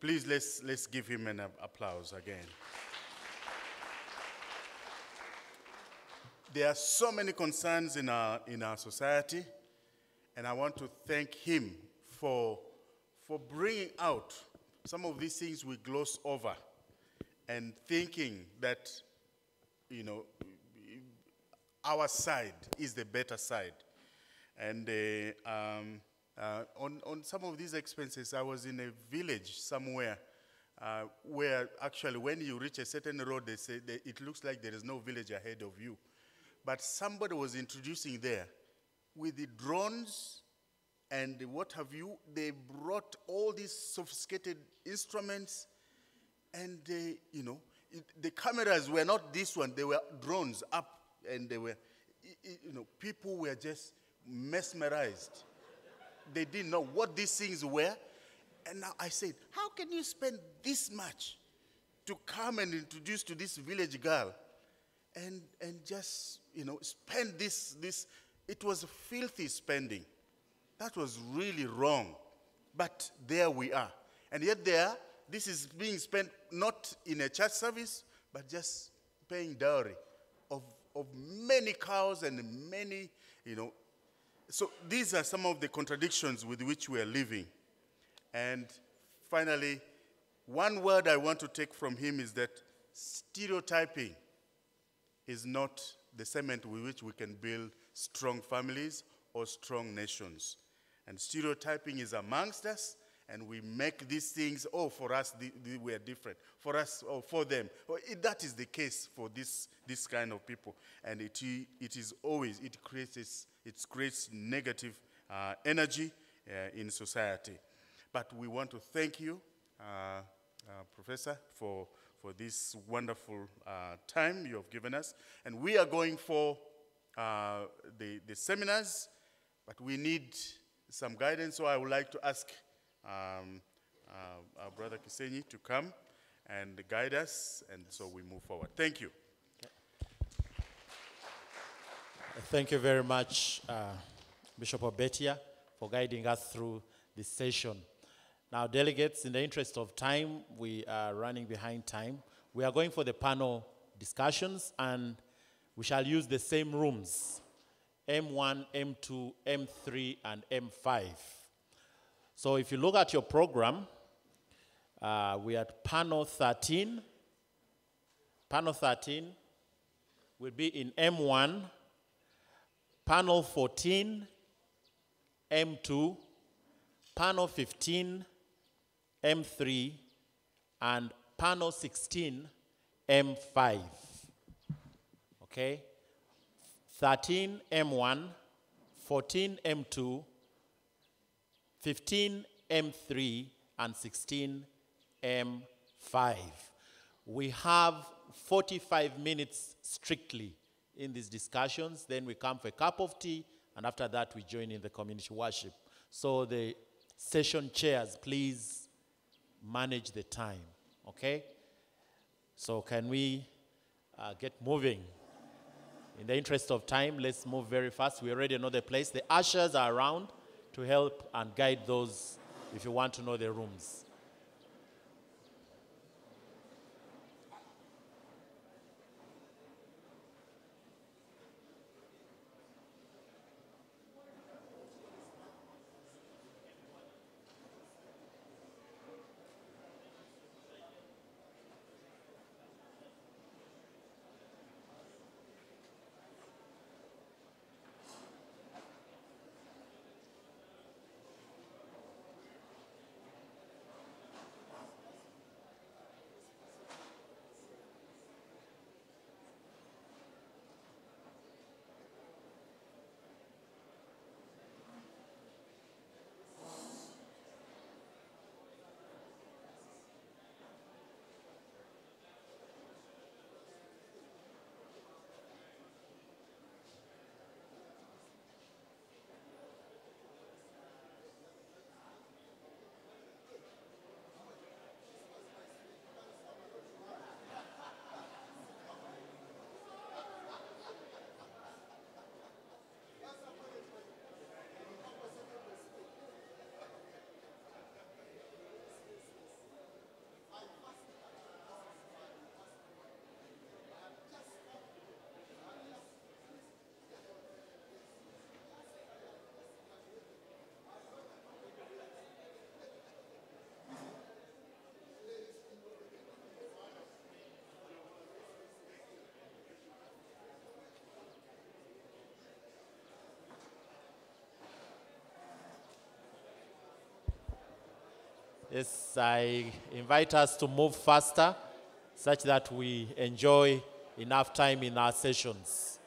Please, let's give him an applause again. There are so many concerns in our society, and I want to thank him for bringing out some of these things we gloss over and thinking that, you know, our side is the better side. And on some of these expenses, I was in a village somewhere where actually when you reach a certain road, they say it looks like there is no village ahead of you. But somebody was introducing there with the drones and what have you. They brought all these sophisticated instruments, and you know, the cameras were not this one. They were drones up, and they were, you know, people were just mesmerized. They didn't know what these things were. And now I said, how can you spend this much to come and introduce to this village girl and just, you know, spend this? It was a filthy spending. That was really wrong. But there we are. And yet this is being spent not in a church service, but just paying dowry of many cows and many, you know. So these are some of the contradictions with which we are living. And finally, one word I want to take from him is that stereotyping is not the cement with which we can build strong families or strong nations. And stereotyping is amongst us, and we make these things, oh, for us, we are different. For us, or for them. That is the case for this kind of people. And it is always, it creates negative energy in society. But we want to thank you, Professor, for this wonderful time you have given us. And we are going for the seminars, but we need some guidance. So I would like to ask our brother Kisenyi to come and guide us, and so we move forward. Thank you. Thank you very much, Bishop Obetia, for guiding us through this session. Now, delegates, in the interest of time, we are running behind time. We are going for the panel discussions, and we shall use the same rooms, M1, M2, M3, and M5. So if you look at your program, we are at panel 13. Panel 13 will be in M1, panel 14, M2, panel 15, M3, and panel 16, M5. Okay? 13, M1, 14, M2, 15, M3, and 16, M5. We have 45 minutes strictly in these discussions. Then we come for a cup of tea, and after that we join in the community worship. So the session chairs, please manage the time, okay? So can we get moving? In the interest of time, let's move very fast. We already know the place. The ushers are around to help and guide those if you want to know the rooms. Yes, I invite us to move faster such that we enjoy enough time in our sessions.